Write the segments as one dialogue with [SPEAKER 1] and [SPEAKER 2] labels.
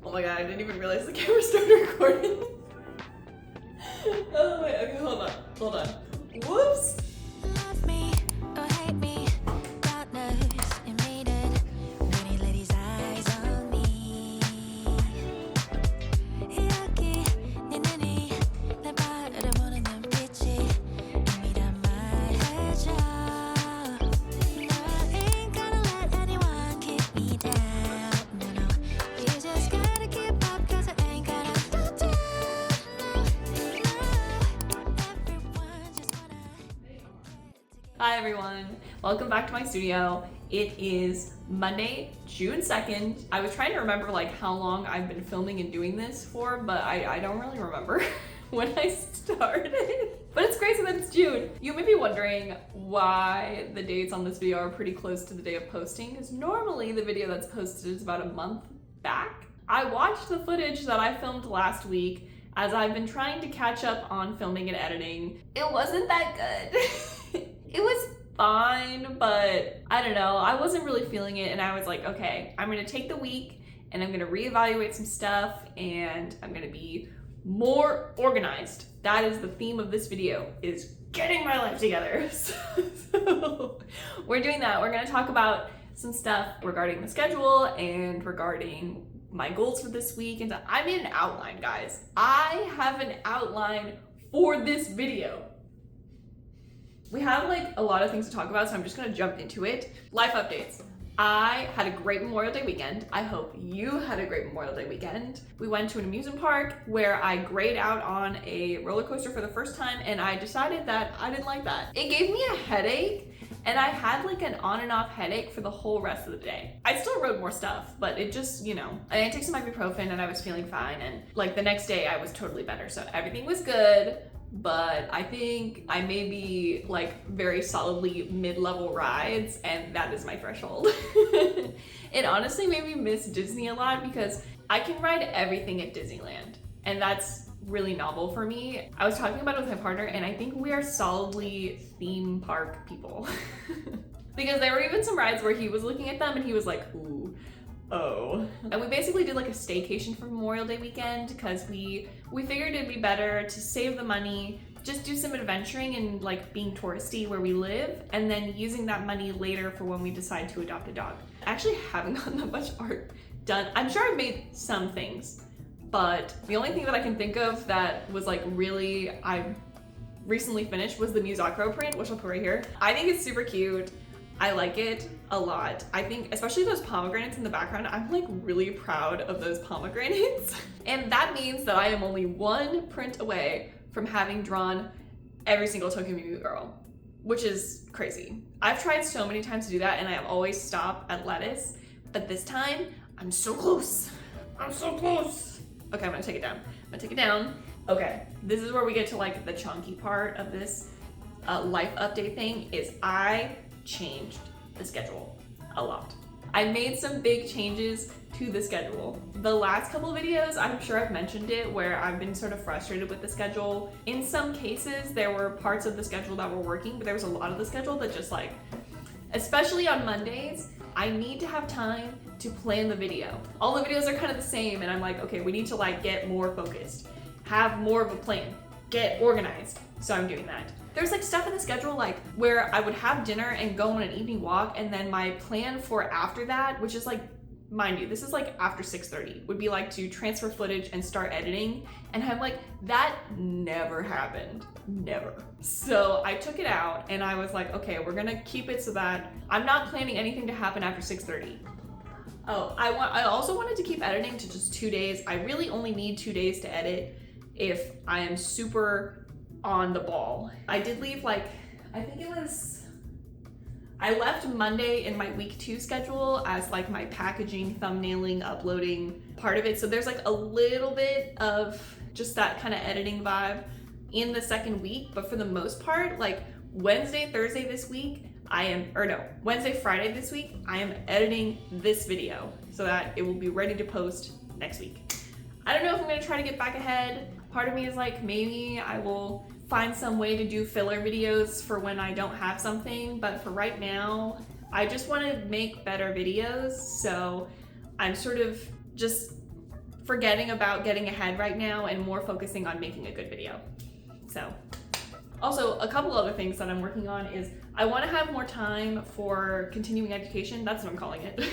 [SPEAKER 1] Oh my god, I didn't even realize the camera started recording. Oh my, okay, hold on. Whoops.
[SPEAKER 2] Love me or hate me, God knows you made it. When he let his eyes on me. Yucky, ninini, 나봐라 보는 눈빛이 이미 다 말해줘. No, I ain't gonna let anyone keep me down. No, no, you just gotta keep up 'cause I ain't gonna stop down.
[SPEAKER 1] Hi everyone, welcome back to my studio. It is Monday, June 2nd. I was trying to remember like how long I've been filming and doing this for, but I don't really remember when I started. But it's crazy that it's June. You may be wondering why the dates on this video are pretty close to the day of posting, because normally the video that's posted is about a month back. I watched the footage that I filmed last week as I've been trying to catch up on filming and editing. It wasn't that good. It was fine, but I don't know, I wasn't really feeling it, and I was like, okay, I'm gonna take the week and I'm gonna reevaluate some stuff and I'm gonna be more organized. That is the theme of this video, is getting my life together. So we're doing that. We're gonna talk about some stuff regarding the schedule and regarding my goals for this week. And I made an outline, guys. I have an outline for this video. We have like a lot of things to talk about, so I'm just gonna jump into it. Life updates. I had a great Memorial Day weekend. I hope you had a great Memorial Day weekend. We went to an amusement park where I grayed out on a roller coaster for the first time, and I decided that I didn't like that. It gave me a headache, and I had like an on and off headache for the whole rest of the day. I still rode more stuff, but it just, you know, I took some ibuprofen and I was feeling fine, and like the next day I was totally better, so everything was good. But I think I may be like very solidly mid-level rides, and that is my threshold. It honestly made me miss Disney a lot because I can ride everything at Disneyland, and that's really novel for me. I was talking about it with my partner, and I think we are solidly theme park people. Because there were even some rides where he was looking at them and he was like, ooh, oh. And we basically did like a staycation for Memorial Day weekend because we figured it'd be better to save the money, just do some adventuring and like being touristy where we live, and then using that money later for when we decide to adopt a dog. I actually haven't gotten that much art done. I'm sure I've made some things, but the only thing that I can think of that was like really, I recently finished was the Musacro print, which I'll put right here. I think it's super cute. I like it a lot. I think especially those pomegranates in the background, I'm like really proud of those pomegranates. And that means that I am only one print away from having drawn every single Tokyo Mew girl, which is crazy. I've tried so many times to do that and I have always stopped at lettuce, but this time I'm so close. I'm so close. Okay, I'm gonna take it down. I'm gonna take it down. Okay, this is where we get to like the chunky part of this life update thing, is I changed the schedule a lot. I made some big changes to the schedule. The last couple videos, I'm sure I've mentioned it, where I've been sort of frustrated with the schedule. In some cases, there were parts of the schedule that were working, but there was a lot of the schedule that just like, especially on Mondays, I need to have time to plan the video. All the videos are kind of the same, and I'm like, okay, we need to like get more focused, have more of a plan, get organized. So I'm doing that. There's like stuff in the schedule like where I would have dinner and go on an evening walk, and then my plan for after that, which is like, mind you, this is like after 6:30, would be like to transfer footage and start editing, and I'm like, that never happened, never. So I took it out and I was like, okay, we're gonna keep it so that I'm not planning anything to happen after 6:30. Oh, I also wanted to keep editing to just 2 days. I really only need 2 days to edit if I am super on the ball. I did leave like, I think it was, I left Monday in my week 2 schedule as like my packaging, thumbnailing, uploading part of it. So there's like a little bit of just that kind of editing vibe in the second week. But for the most part, like Wednesday, Thursday this week, Wednesday, Friday this week, I am editing this video so that it will be ready to post next week. I don't know if I'm gonna try to get back ahead. Part of me is like, maybe I will find some way to do filler videos for when I don't have something, but for right now, I just want to make better videos, so I'm sort of just forgetting about getting ahead right now and more focusing on making a good video. So, also a couple other things that I'm working on is I want to have more time for continuing education. That's what I'm calling it.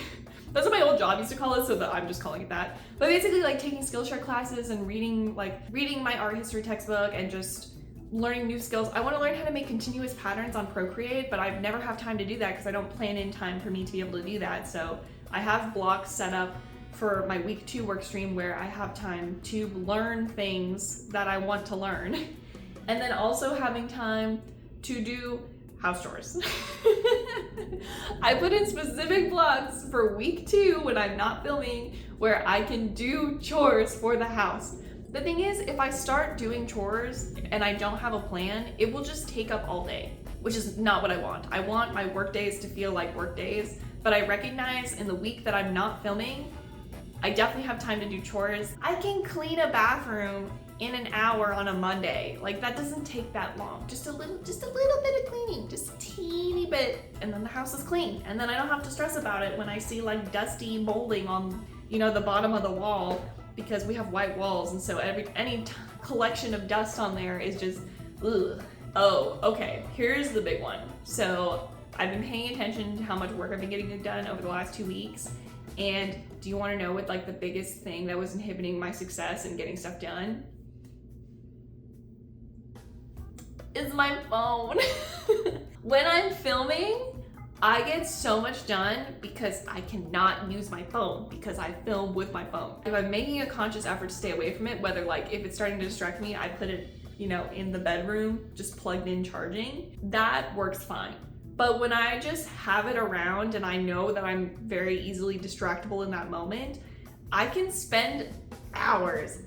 [SPEAKER 1] That's what my old job used to call it, so that I'm just calling it that. But basically, like taking Skillshare classes and reading my art history textbook and just learning new skills. I want to learn how to make continuous patterns on Procreate, but I've never have time to do that because I don't plan in time for me to be able to do that. So I have blocks set up for my week 2 work stream where I have time to learn things that I want to learn. And then also having time to do house chores. I put in specific blocks for week 2 when I'm not filming where I can do chores for the house. The thing is, if I start doing chores and I don't have a plan, it will just take up all day, which is not what I want. I want my work days to feel like work days, but I recognize in the week that I'm not filming, I definitely have time to do chores. I can clean a bathroom in an hour on a Monday. Like, that doesn't take that long. Just a little bit of cleaning, just a teeny bit, and then the house is clean. And then I don't have to stress about it when I see like dusty molding on, you know, the bottom of the wall, because we have white walls, and so any collection of dust on there is just ugh. Oh, okay, here's the big one. So I've been paying attention to how much work I've been getting done over the last 2 weeks, and do you want to know what like the biggest thing that was inhibiting my success in getting stuff done? Is my phone. When I'm filming, I get so much done because I cannot use my phone because I film with my phone. If I'm making a conscious effort to stay away from it, whether like if it's starting to distract me, I put it, you know, in the bedroom, just plugged in charging, that works fine. But when I just have it around and I know that I'm very easily distractible in that moment, I can spend hours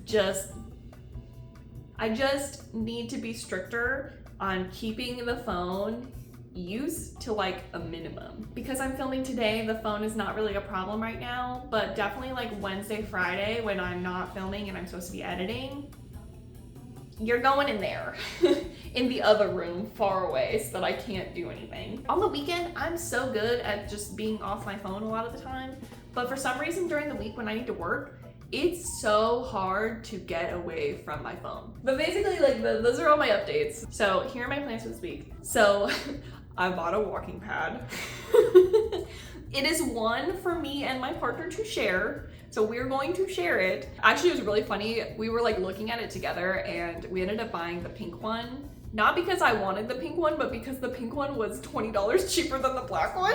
[SPEAKER 1] I just need to be stricter on keeping the phone use to like a minimum. Because I'm filming today, the phone is not really a problem right now, but definitely like Wednesday, Friday when I'm not filming and I'm supposed to be editing, you're going in there in the other room far away so that I can't do anything. On the weekend, I'm so good at just being off my phone a lot of the time, but for some reason during the week when I need to work, it's so hard to get away from my phone. But basically, like, those are all my updates. So here are my plans for this week. So I bought a walking pad. It is one for me and my partner to share. So we're going to share it. Actually, it was really funny. We were like looking at it together and we ended up buying the pink one. Not because I wanted the pink one, but because the pink one was $20 cheaper than the black one.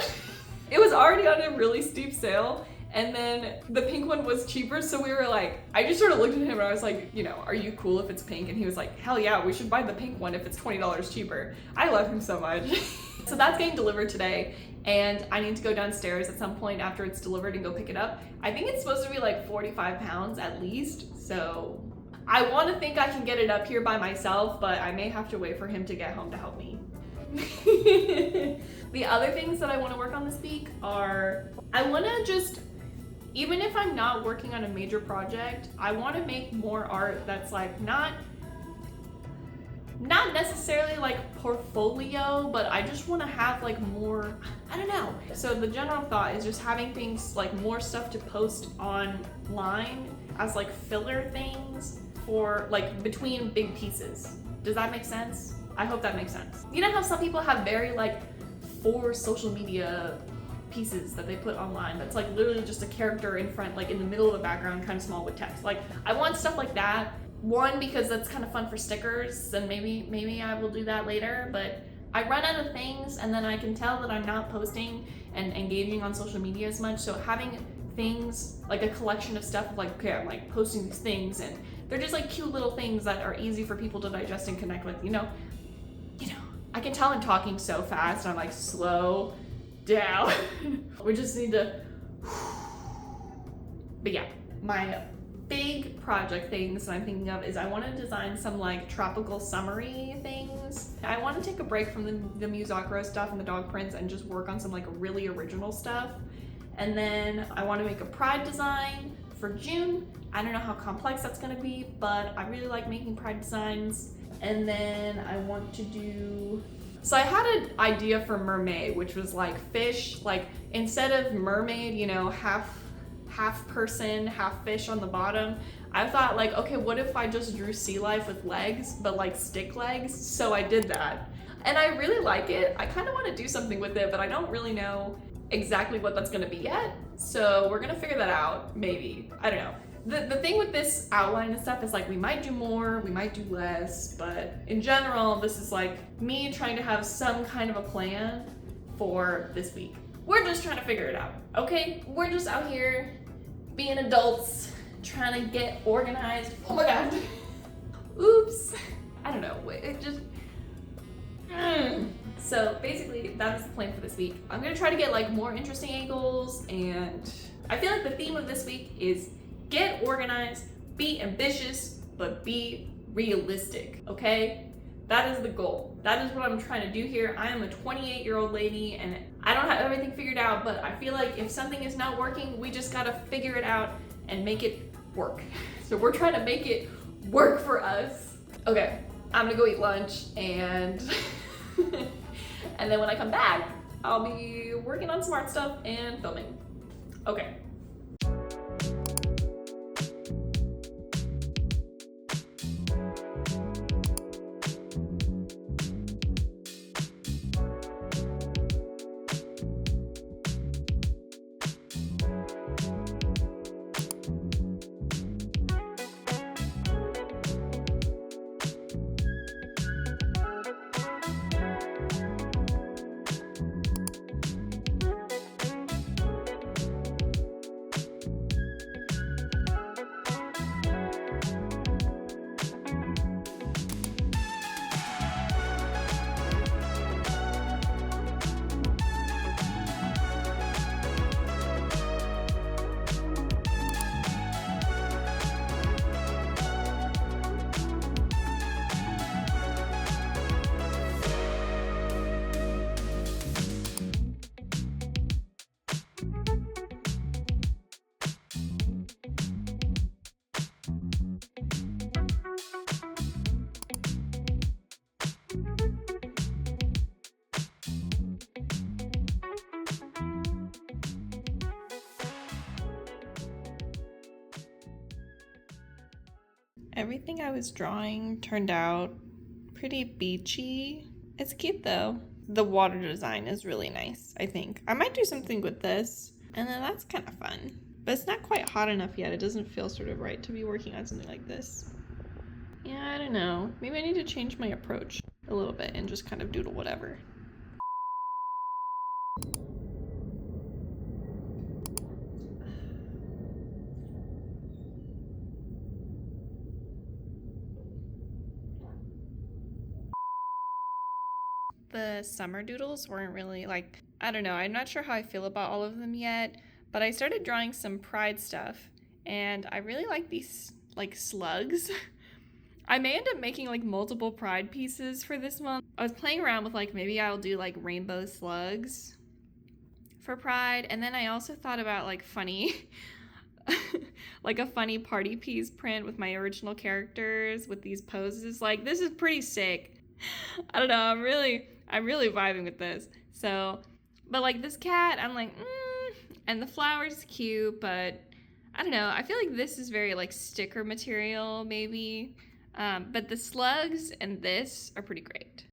[SPEAKER 1] It was already on a really steep sale. And then the pink one was cheaper, so we were like, I just sort of looked at him and I was like, you know, are you cool if it's pink? And he was like, hell yeah, we should buy the pink one if it's $20 cheaper. I love him so much. So that's getting delivered today, and I need to go downstairs at some point after it's delivered and go pick it up. I think it's supposed to be like 45 pounds at least, so I want to think I can get it up here by myself, but I may have to wait for him to get home to help me. The other things that I want to work on this week are, I want to just, even if I'm not working on a major project, I want to make more art that's like not necessarily like portfolio, but I just want to have like more, I don't know. So the general thought is just having things like more stuff to post online as like filler things for like between big pieces. Does that make sense? I hope that makes sense. You know how some people have very like 4 social media pieces that they put online that's like literally just a character in front, like in the middle of the background, kind of small with text. Like, I want stuff like that. One, because that's kind of fun for stickers, and maybe I will do that later, but I run out of things and then I can tell that I'm not posting and engaging on social media as much. So having things like a collection of stuff, like, okay, I'm like posting these things and they're just like cute little things that are easy for people to digest and connect with, you know, I can tell I'm talking so fast. I'm like, slow down. We just need to, but yeah, my big project things that I'm thinking of is I want to design some like tropical summery things. I want to take a break from the Musakura stuff and the dog prints and just work on some like really original stuff. And then I want to make a pride design for June. I don't know how complex that's going to be, but I really like making pride designs. And then I want to do, so I had an idea for mermaid, which was like fish, like instead of mermaid, you know, half half person, half fish on the bottom. I thought like, okay, what if I just drew sea life with legs, but like stick legs? So I did that. And I really like it. I kind of want to do something with it, but I don't really know exactly what that's gonna be yet. So we're gonna figure that out, maybe. I don't know. The thing with this outline and stuff is like we might do more, we might do less, but in general, this is like me trying to have some kind of a plan for this week. We're just trying to figure it out, okay? We're just out here being adults, trying to get organized. Oh my god. Oops. I don't know, it just... So basically, that's the plan for this week. I'm gonna try to get like more interesting angles, and I feel like the theme of this week is get organized, be ambitious, but be realistic, okay? That is the goal. That is what I'm trying to do here. I am a 28-year-old lady and I don't have everything figured out, but I feel like if something is not working, we just gotta figure it out and make it work. So we're trying to make it work for us. Okay, I'm gonna go eat lunch and and then when I come back, I'll be working on smart stuff and filming. Okay. Everything I was drawing turned out pretty beachy. It's cute though. The water design is really nice, I think. I might do something with this, and then that's kind of fun. But it's not quite hot enough yet. It doesn't feel sort of right to be working on something like this. Yeah, I don't know. Maybe I need to change my approach a little bit and just kind of doodle whatever. The summer doodles weren't really like, I don't know, I'm not sure how I feel about all of them yet, but I started drawing some pride stuff and I really like these like slugs. I may end up making like multiple pride pieces for this month. I was playing around with like maybe I'll do like rainbow slugs for pride, and then I also thought about like funny like a funny party piece print with my original characters with these poses. Like this is pretty sick. I don't know, I'm really vibing with this. So, but like this cat, I'm like, and the flower's cute, but I don't know. I feel like this is very like sticker material maybe. But the slugs and this are pretty great.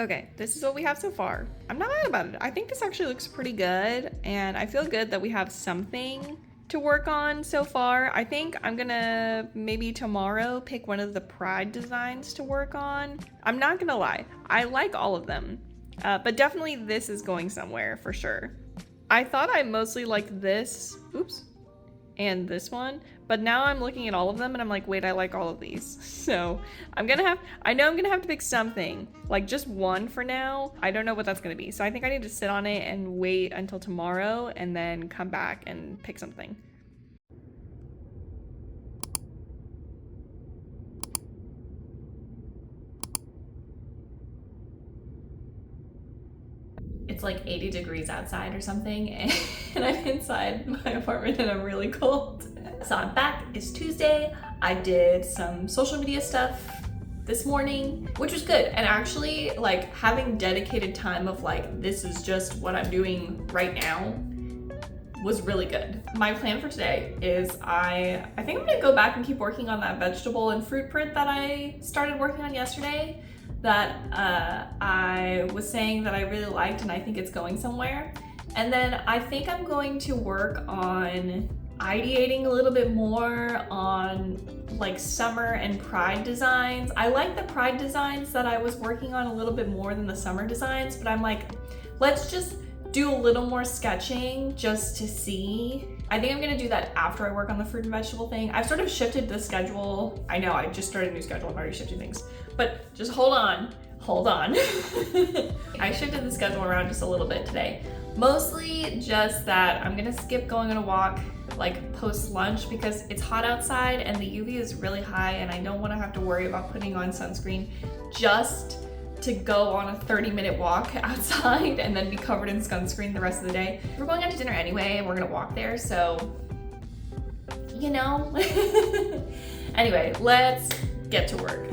[SPEAKER 1] Okay, this is what we have so far. I'm not mad about it. I think this actually looks pretty good, and I feel good that we have something to work on so far. I think I'm gonna maybe tomorrow pick one of the pride designs to work on. I'm not gonna lie, I like all of them, but definitely this is going somewhere for sure. I thought I mostly liked this, oops, and this one, but now I'm looking at all of them and I'm like, wait, I like all of these. So I know I'm gonna have to pick something, like just one for now. I don't know what that's gonna be. So I think I need to sit on it and wait until tomorrow and then come back and pick something. It's like 80 degrees outside or something, and I'm inside my apartment and I'm really cold. So I'm back, it's Tuesday. I did some social media stuff this morning, which was good. And actually, like, having dedicated time of like, this is just what I'm doing right now was really good. My plan for today is I think I'm gonna go back and keep working on that vegetable and fruit print that I started working on yesterday, that I was saying that I really liked and I think it's going somewhere. And then I think I'm going to work on ideating a little bit more on like summer and pride designs. I like the pride designs that I was working on a little bit more than the summer designs, but I'm like, let's just do a little more sketching just to see. I think I'm gonna do that after I work on the fruit and vegetable thing. I've sort of shifted the schedule. I know, I just started a new schedule, I'm already shifting things, but just hold on. I shifted the schedule around just a little bit today. Mostly just that I'm gonna skip going on a walk like post lunch because it's hot outside and the UV is really high and I don't wanna have to worry about putting on sunscreen just to go on a 30-minute walk outside and then be covered in sunscreen the rest of the day. We're going out to dinner anyway and we're gonna walk there, so, you know. Anyway, let's get to work.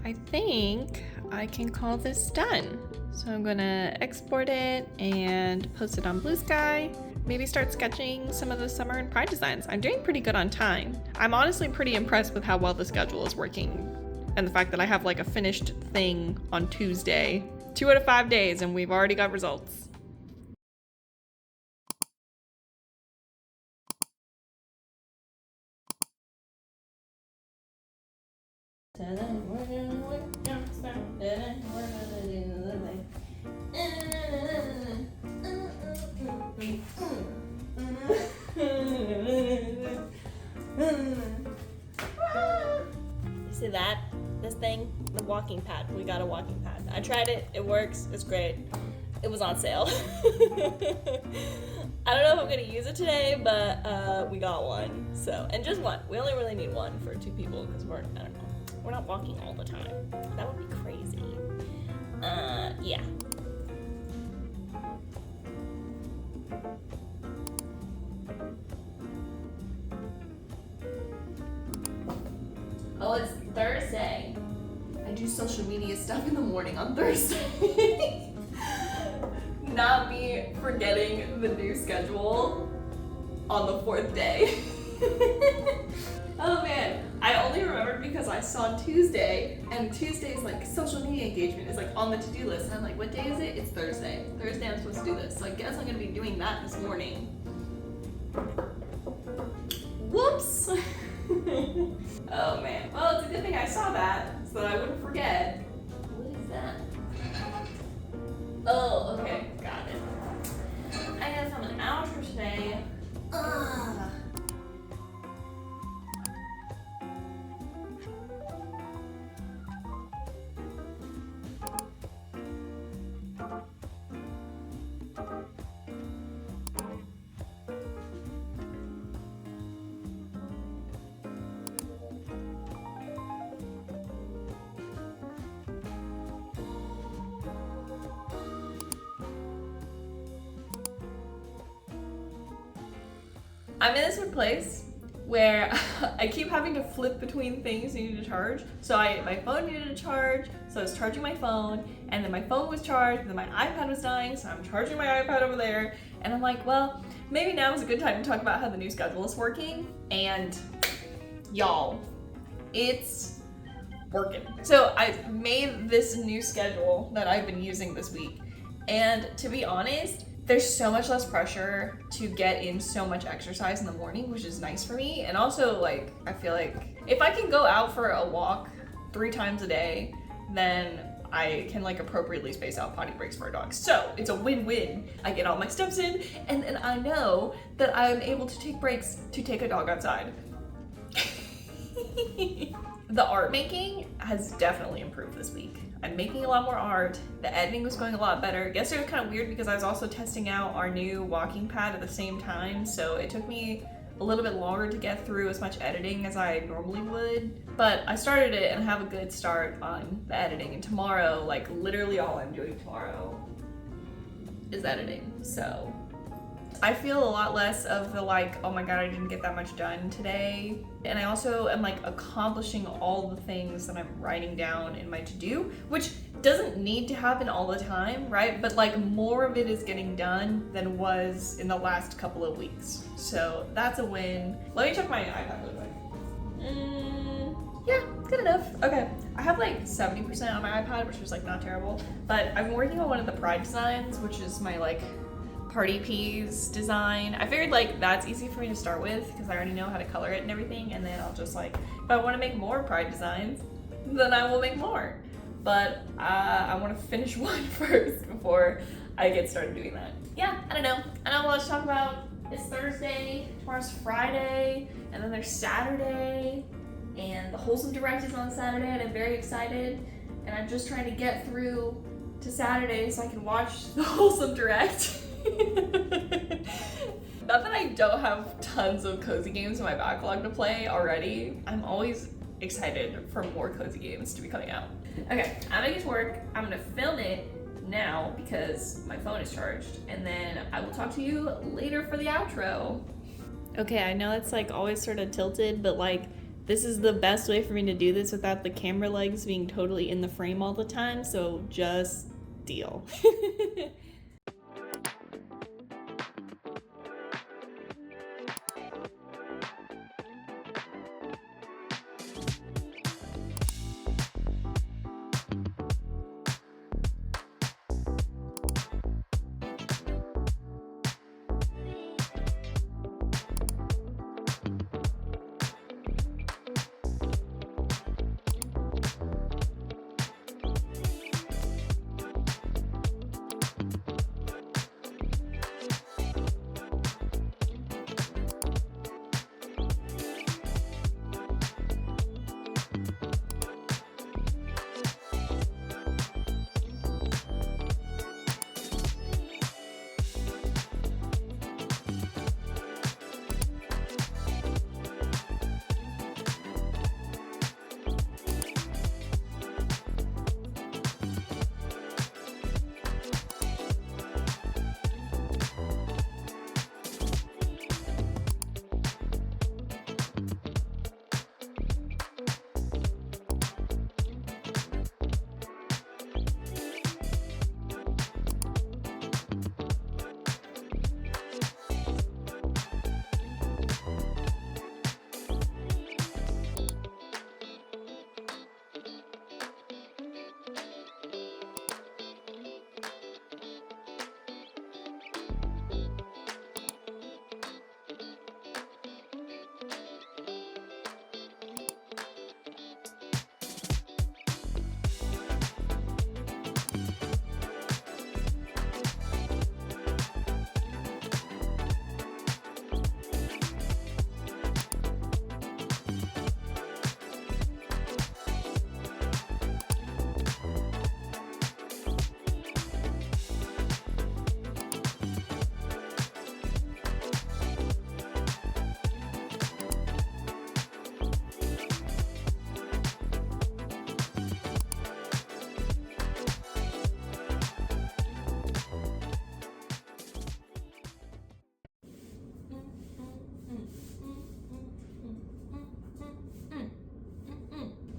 [SPEAKER 1] I think I can call this done. So I'm gonna export it and post it on Blue Sky. Maybe start sketching some of the summer and pride designs. I'm doing pretty good on time. I'm honestly pretty impressed with how well the schedule is working and the fact that I have like a finished thing on Tuesday. 2 out of 5 days and we've already got results. See that? This thing, the walkie walking pad. We got a walking pad. I tried it. It works. It's great. It was on sale. I don't know if I'm gonna use it today, but we got one. So, and just one. We only really need one for 2 people because I don't know, we're not walking all the time. That would be crazy. Yeah. Oh, it's Thursday. I do social media stuff in the morning on Thursday. Not me forgetting the new schedule on the 4th day. Oh man, I only remembered because I saw Tuesday, and Tuesday's like social media engagement is like on the to-do list, and I'm like, what day is it? It's Thursday. Thursday I'm supposed to do this, so I guess I'm gonna be doing that this morning. Whoops. Oh man. Well, it's a good thing I saw that so that I wouldn't forget. What is that? Oh, okay, got it. I guess I'm an outro today. Ugh. I'm in this weird place where I keep having to flip between things needing to charge. So my phone needed to charge, so I was charging my phone, and then my phone was charged, and then my iPad was dying, so I'm charging my iPad over there. And I'm like, well, maybe now is a good time to talk about how the new schedule is working. And y'all, it's working. So I made this new schedule that I've been using this week. And to be honest, there's so much less pressure to get in so much exercise in the morning, which is nice for me. And also, like, I feel like if I can go out for a walk 3 times a day, then I can like appropriately space out potty breaks for a dog. So it's a win-win. I get all my steps in, and then I know that I'm able to take breaks to take a dog outside. The art making has definitely improved this week. I'm making a lot more art. The editing was going a lot better. Yesterday was kind of weird because I was also testing out our new walking pad at the same time, so it took me a little bit longer to get through as much editing as I normally would. But I started it and have a good start on the editing, and tomorrow, like literally all I'm doing tomorrow is editing. So I feel a lot less of the like, oh my god, I didn't get that much done today. And I also am like accomplishing all the things that I'm writing down in my to-do, which doesn't need to happen all the time, right? But like more of it is getting done than was in the last couple of weeks. So that's a win. Let me check my iPad real quick. Yeah, good enough. Okay, I have like 70% on my iPad, which is like not terrible. But I've been working on one of the Pride designs, which is my like party peas design. I figured like that's easy for me to start with because I already know how to color it and everything, and then I'll just like, if I want to make more Pride designs, then I will make more. But I want to finish one first before I get started doing that. Yeah, I don't know. I don't know what to talk about. It's Thursday, tomorrow's Friday, and then there's Saturday, and the Wholesome Direct is on Saturday, and I'm very excited. And I'm just trying to get through to Saturday so I can watch the Wholesome Direct. Not that I don't have tons of cozy games in my backlog to play already. I'm always excited for more cozy games to be coming out. Okay, I'm gonna get to work. I'm gonna film it now because my phone is charged, and then I will talk to you later for the outro. Okay, I know it's like always sort of tilted, but like this is the best way for me to do this without the camera legs being totally in the frame all the time, so just deal.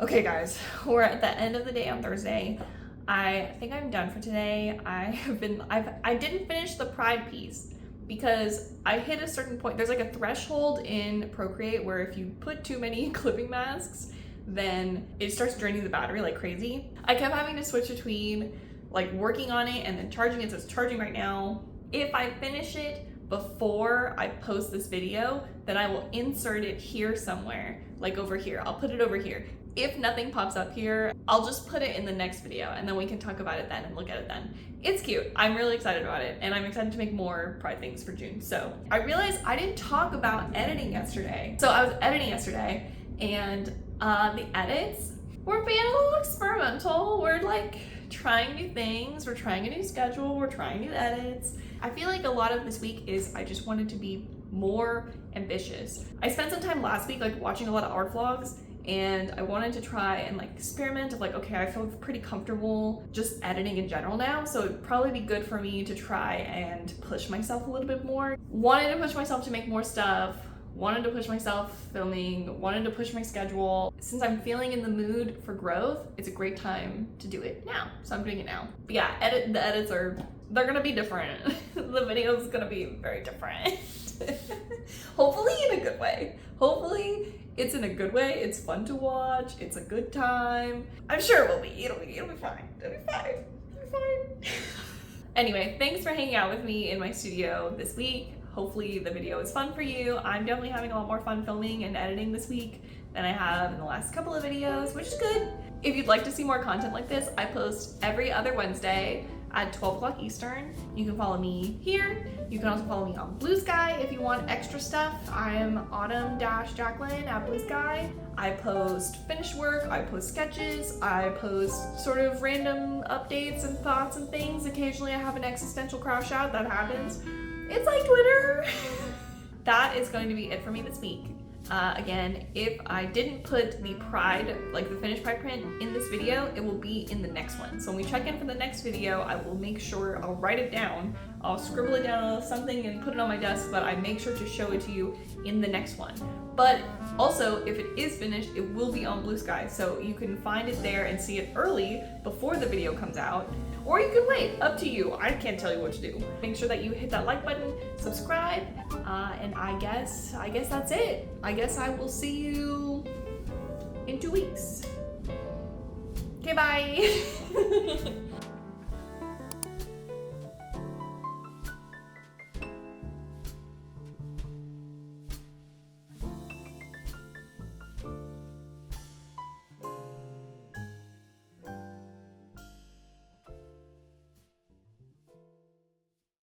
[SPEAKER 1] Okay guys, we're at the end of the day on Thursday. I think I'm done for today. I didn't finish the pride piece because I hit a certain point. There's like a threshold in Procreate where if you put too many clipping masks, then it starts draining the battery like crazy. I kept having to switch between like working on it and then charging it, so it's charging right now. If I finish it before I post this video, then I will insert it here somewhere, like over here. I'll put it over here. If nothing pops up here, I'll just put it in the next video and then we can talk about it then and look at it then. It's cute. I'm really excited about it and I'm excited to make more pride things for June. So I realized I didn't talk about editing yesterday. So I was editing yesterday and the edits were being a little experimental. We're like trying new things. We're trying a new schedule. We're trying new edits. I feel like a lot of this week is I just wanted to be more ambitious. I spent some time last week like watching a lot of art vlogs and I wanted to try and like experiment of like, okay, I feel pretty comfortable just editing in general now, so it'd probably be good for me to try and push myself a little bit more. Wanted to push myself to make more stuff, wanted to push myself filming, wanted to push my schedule. Since I'm feeling in the mood for growth, it's a great time to do it now, so I'm doing it now. But yeah, the edits they're gonna be different. The video is gonna be very different. Hopefully in a good way. Hopefully it's in a good way. It's fun to watch. It's a good time. I'm sure it will be. It'll be fine. It'll be fine. It'll be fine. Anyway, thanks for hanging out with me in my studio this week. Hopefully the video is fun for you. I'm definitely having a lot more fun filming and editing this week than I have in the last couple of videos, which is good. If you'd like to see more content like this, I post every other Wednesday at 12 o'clock Eastern. You can follow me here. You can also follow me on Blue Sky if you want extra stuff. I'm autumn-jacqueline at Blue Sky. I post finished work, I post sketches, I post sort of random updates and thoughts and things. Occasionally I have an existential crash out, that happens. It's like Twitter. That is going to be it for me this week. Again, if I didn't put the pride, like the finished pride print in this video, it will be in the next one. So when we check in for the next video, I will make sure, I'll write it down. I'll scribble it down on something and put it on my desk, but I make sure to show it to you in the next one. But also, if it is finished, it will be on Blue Sky. So you can find it there and see it early before the video comes out. Or you can wait, up to you. I can't tell you what to do. Make sure that you hit that like button, subscribe, and I guess that's it. I guess I will see you in 2 weeks. Okay, bye.